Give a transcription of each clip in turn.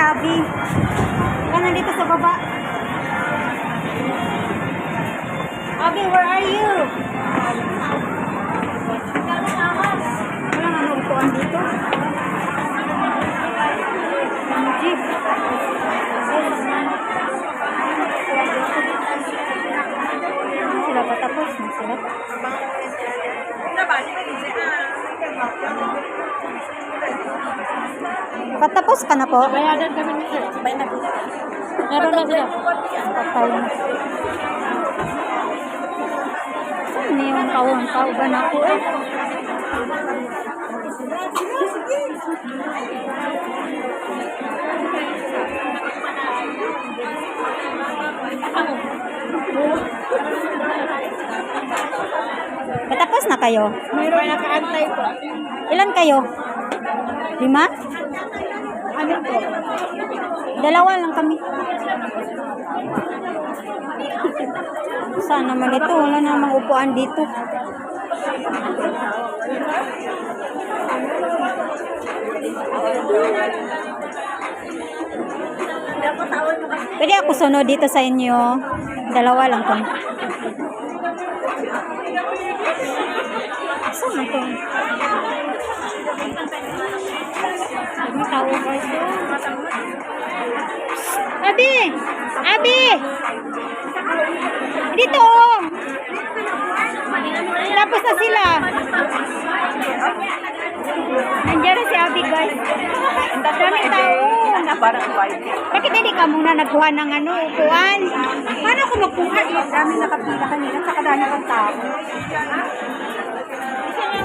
Abby. Baka nandito sa baba. Abby, where are you? Walang ano upuan dito. Ang jeep. Sila pa tapos na sila. Patapos ka na po? Bayadan kami ni sir. Sabay na po. Meron na sila. Patay na. Saan yung kauban ako eh? Patapos na kayo? Mayroon nakaantay po. Ilan kayo? 5? Ano po? 2 lang kami. Saan naman ito? Wala namang upuan dito. Pwede ako sunod dito sa inyo. 2 lang kami. Saan na ito? May tao guys. Abi! Abi! Dito! Tapos na sila. Nandiyan na si Abi guys. Ang daming tao. Bakit hindi ka muna nagkuha ng upuan? Paano ako magkuha? Dami nakapila kanina. Saka dami ng tao.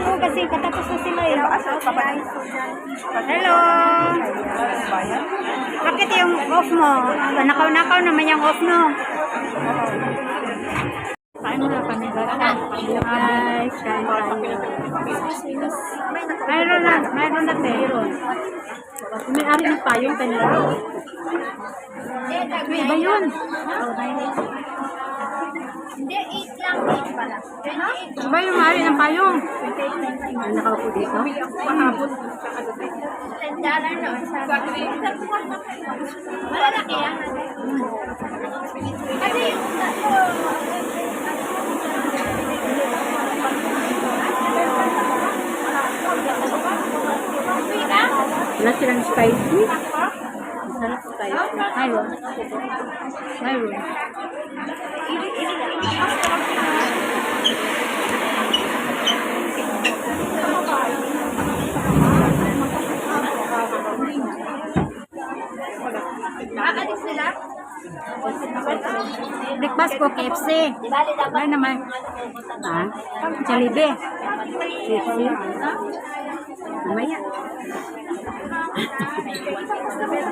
Oo, kasi patapos na sila eh. Hello! Bakit yung off mo? Nakaw-nakaw naman yung off mo. Paano na kami guys? Guys, kain tayo. Mayroon na meron. May ari ng payong kanila. May iba yun. Hindi, 8 lang, 8 pala. 28. Iba yung ari ng payong. Nakaupo dito. Mahapon. $10 na. Malalaki yan. Kasi yung Wala silang spicy. Sarap spicy. Mayroon. Mayroon. nakakadik sila. Breakfast po, KFC. Ano naman? Ha? Jollibee. KFC? Mamaya.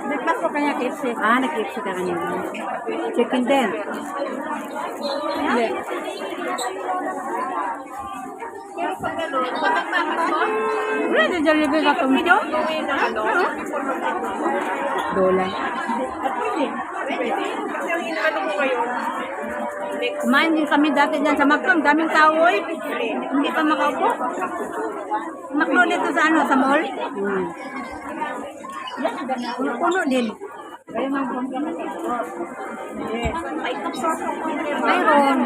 Breakfast po kanya KFC. Nag-KFC ka kanina. Chicken din. Hindi. Wala na Jollibee ka tumido? Dolan. Kumain din kami dati dyan sa Macron. Daming tao eh. Hindi pa makaupo. Macron dito sa sa mall. Puno din. Mayroon.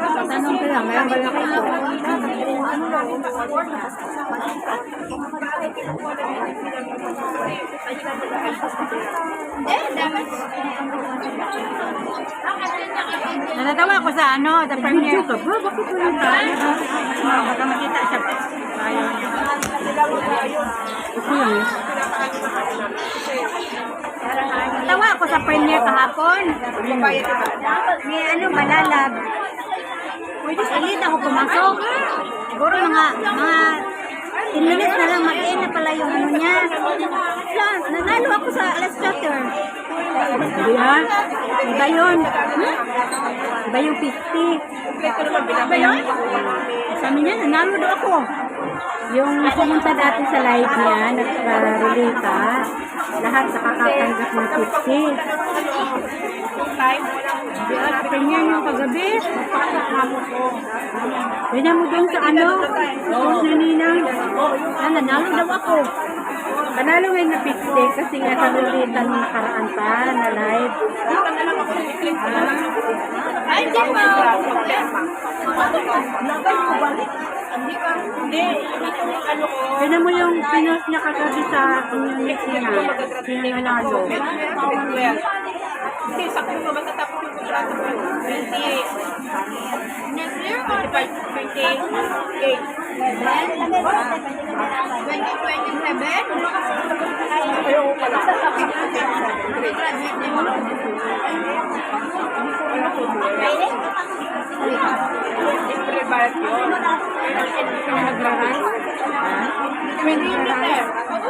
Tanong ko lang, mayroon ba lang kayo? Natatawa ako sa sa premiere. Ka bro, bakit walang tayo? Baka makita siya. Ayaw niya. Ito lang eh. Natawa ako sa premiere kahapon. May malalab. Salit ako pumasok. Siguro mga 10 minutes na lang mag-end na pala yung niya. Nanalo ako sa last chapter. Ayan. Iba yun. Iba yung 50. Iba yun? Sabi niya, nanalo daw ako. Yung pumunta dati sa live niya, nagka-relata, lahat nakakatanggap ng 50. Ganyan yung kagabi. Ganyan mo doon sa ano, post na Ninang. Nanalo daw ako. Panalo ngayon na 50 kasi nga karelita nung nakaraan pa na live. Ay, di ba? Ganyan mo yung pinost niya kagabi sa community niya. Sino nanalo. Kasi sakto mo matatapos yung kontrata mo. 28. Next year or 28? 2027? Ayaw pala. Graduate din mo.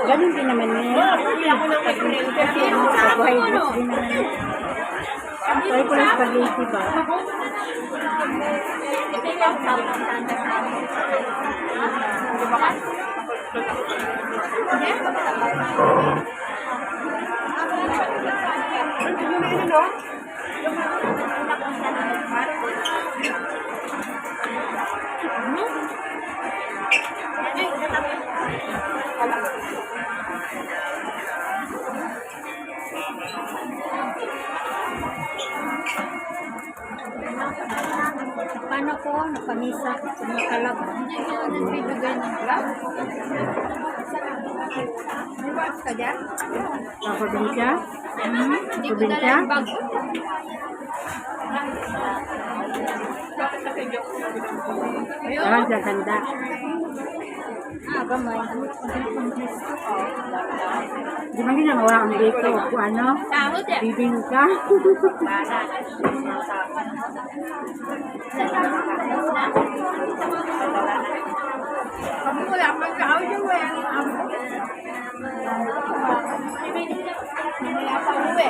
Ganun din naman niya. Carbohydrates din naman niya. Try ko lang spaghetti ba? Paano ko? Napamisa. Nakalab. Hindi ka nagbibigay ng vlog. May watch ka dyan? Ako din siya? Hindi ko Probinsya? dala yung bag. Parang siya ganda. Gamay. Di ba ginagawa ang dito? Kung ano? Sahod eh. Bibingka? Kami wala pang ka-audio eh. Wala pa uwi.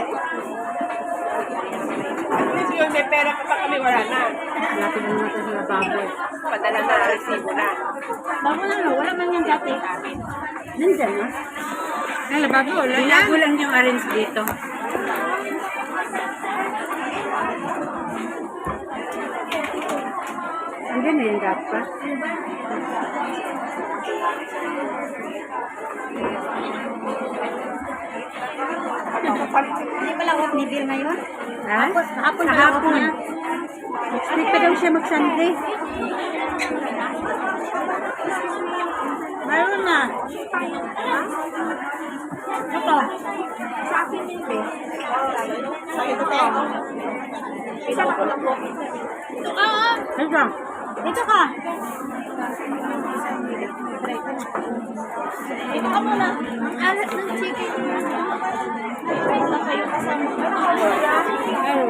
Kasi yun, may pera pa pa kami, wala na. Lapit na naman sa lababo. Padala na, resibo na. Bago na, no? Wala man yung dati. Nandyan na. Ang lababo, wala yan. Binago lang yung arrange dito. Andyan na yung gapa. Hindi pala off ni Bill ngayon? Ha? Hapon pala off Kahapon. niya. Next pa daw siya mag-Sunday. Mayroon na. Ito. Sa akin din, be. Isa na ko lang po. Ito ka, ah. Ito. Dito ka. Ito ka muna. Ang alat ng chicken. Ito kayo kasama. Ayun.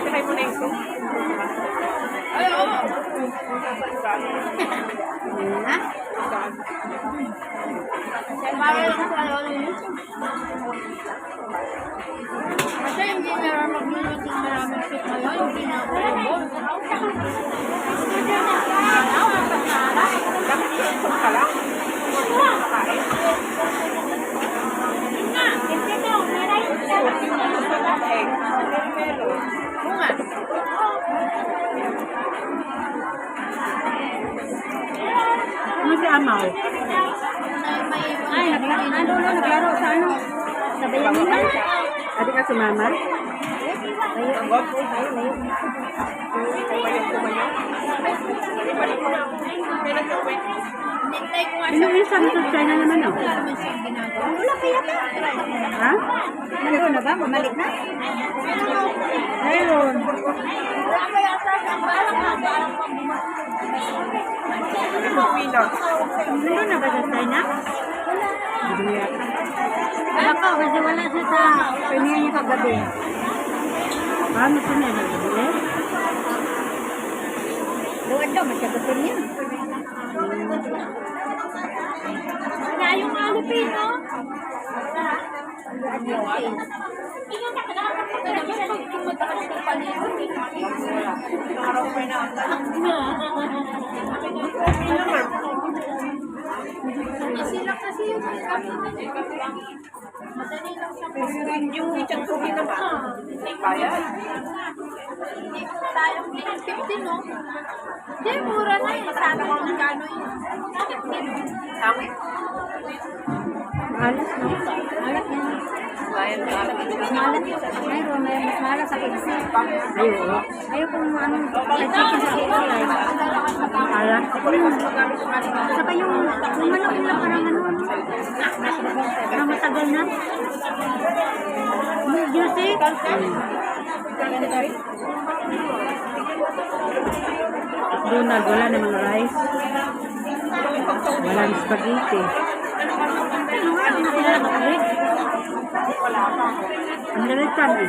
Try mo na ito. Ay, oo. Ha? Para lang sa ano yun. Kasi hindi meron magluluto ng maraming soup ngayon. Hindi na ako robot. Bakit soup ka lang? Makain. Bunga. Ano si Amaw? Ay, naglaro sa ano? Sa Bayanan. Adi ka sumama? Nintay ko nga siya. Ano yung sabi sa China naman oh? Wala naman siyang ginagawa. Wala kaya ka. Ha? Nandun na ba? Bumalik na? Ayun. Wala kaya sa parang Nandun na ba sa China? Hindi yata. Baka kasi wala siya sa premiere niya kagabi. Paano siya na? Luwad daw, masyagatin niya. Wala yung alipin, no? Sila kasi yung madali lang siya. Yung chat ko kita ba? Hindi kaya. Tayo 15, no? Hindi, mura na eh. Sabi ko magkano yun. 15. Sabi. Malas, no? Malas yan. Bayan sa akin. Malas. Mayroon, may mas malas sa KFC. Ayun. Ayaw kung ano, chicken sa KFC ay. Alam. Saka yung manok nila parang ano, parang matagal na. May juicy. Donald, wala namang rice. Walang spaghetti. Ano nga, ang nakilala makalit. Ang lalitan eh.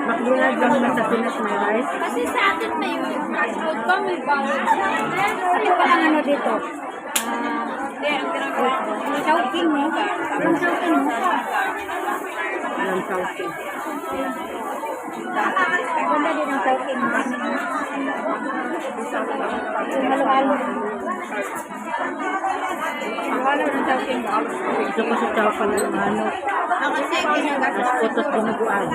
Makdulad lang na sa Pinas may rice. Kasi sa atin may fast food pa, may bawal. Ano pa ang ano dito? Chowking mo. Yung chowking mo. Walang sauce. Ganda din ang chowking mo. Yung halo-halo. Halo ng chowking mo. Gusto ko sa chowpan ng ano. Kasi ginagat Mas putos dinuguan.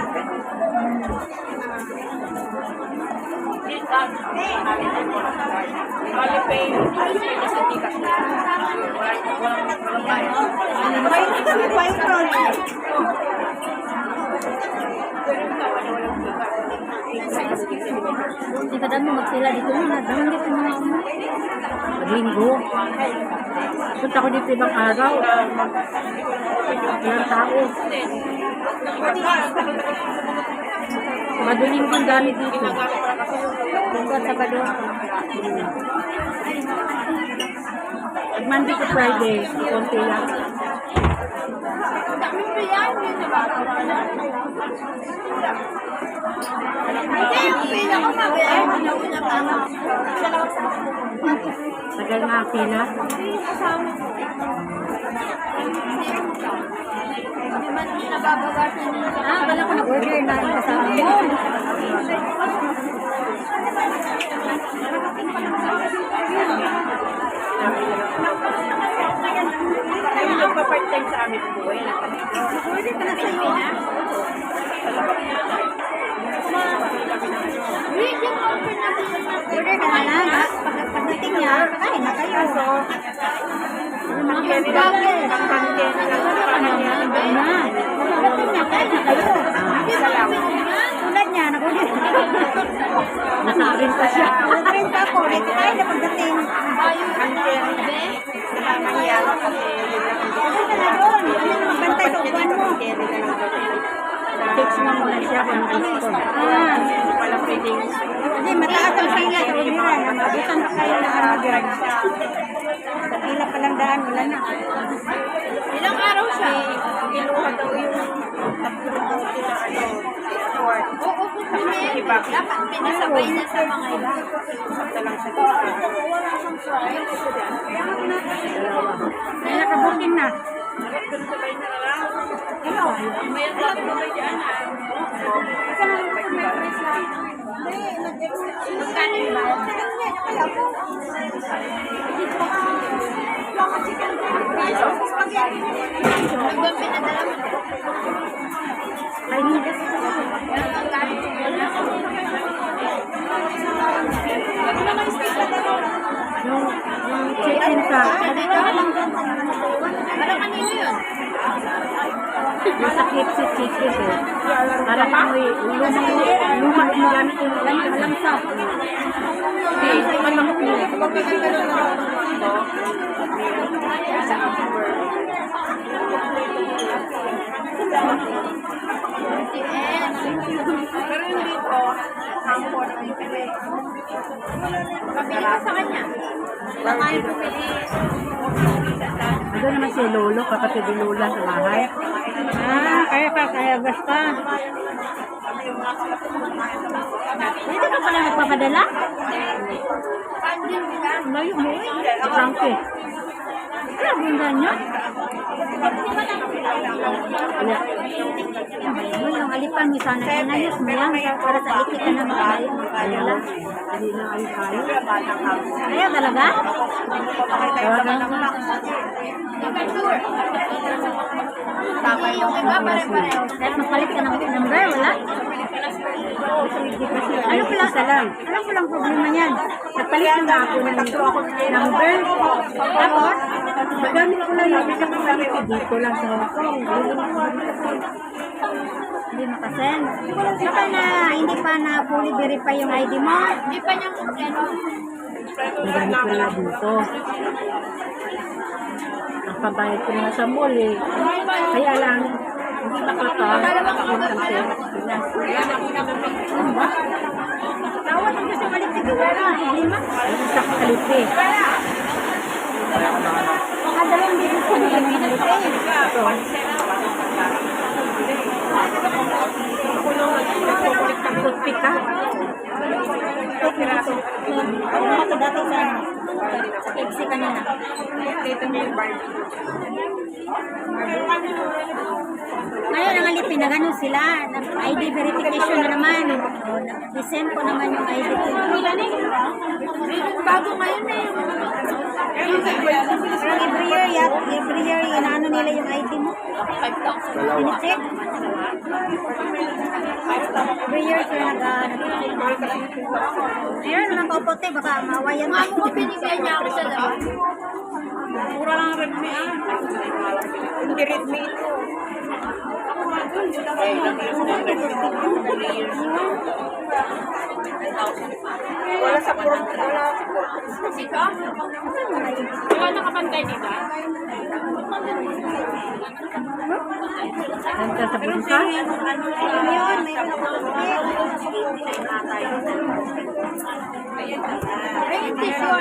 Hindi ka dami magsila dito na. Dami dito mga ano. Linggo. Punta ko dito ibang araw. Ilang tao. Madaling kong gamit dito. Linggo at Sabado. Pag Monday to Friday, konti lang. Dami pa yan, yun na ba? Hindi, yung pila ko sabi, ay, una pa nga. Tagal nga ang pila. Hindi man nababawasan nila. Akala ko nag-order na ang kasama mo. Yung nagpa-part-time sa amin po, Order ka na sa'yo, ha? Order ka na lang, ha? Pagdating niya, kain na kayo. Yung mga pagbagal. Pagdating niya, kain na kayo. Tulad niya, nag-order. Nasarin pa siya. Nag-order pa ako, dito kain na pagdating. Order ka na doon. Ano magbantay sa upuan mo? Text mo muna siya kung gusto. Walang pwedeng. Hindi, mataas ang sila sa uliran. Mabutan pa kayo na ano dyan. Sa pila pa lang daan, wala na. Ilang araw siya? Kinuha daw yung Oo, kukunin. Dapat pinasabay niya sa mga iba. May nakabuking na. Magkano yung bayad? Hanggang pinadala mo. Ay, hindi. yung check-in ka. Parang kanino yun? Yung sa KFC check-in eh. Para may luma mo gamit yung lamsa. Okay, manamok mo. Pero yung dito, hangpon. Pabili ka sa kanya. Baka yung bumili. Ano naman si Lolo, kapatid ni Lola sa bahay. Kaya ka, kaya basta. Dito ka pala nagpapadala? Layo mo eh. Frankie. Ano ang ganyan? Yung alipan mo sana, inayos mo yan para sa ikit ka na makadala. Hindi na kayo tayo. Ayaw talaga? Yung iba, pare-pareho. Kahit magpalit ka ng number, wala? Ano palang problema niyan? Nagpalit na ako ng number. Tapos, Magamit ko lang yung isa kong sarili dito lang sa Hong Kong. hindi makasend. Baka na hindi pa na fully verify yung ID mo. Hindi pa niya ano. Magamit ko lang dito. Ang pabayad ko na sa mall eh. Kaya lang, hindi nakaka-punta sa'yo. Tawad ang gusto balik dito. Wala, problema. Sa kalite. Makadalawang dito sa mga nalipay. Toothpick ka? Ano ka ito dati sa KFC kanina? Ngayon ang alipin na ganun sila. ID verification na naman. Nag-send ko naman yung ID ko. Bago ngayon eh. Parang every year, inaano nila yung ID mo. Pinicheck. Every year sila nag-check. Meron naman paupote, baka maawayan Mama ko binigyan niya ako sa labas. Mura lang Redmi ah. Hindi Redmi ito. Wala sa purong. Sika? Wala nakapantay dito. Hanggang sa bulsa. Ayun yun, mayroon ako Ay, hindi siya.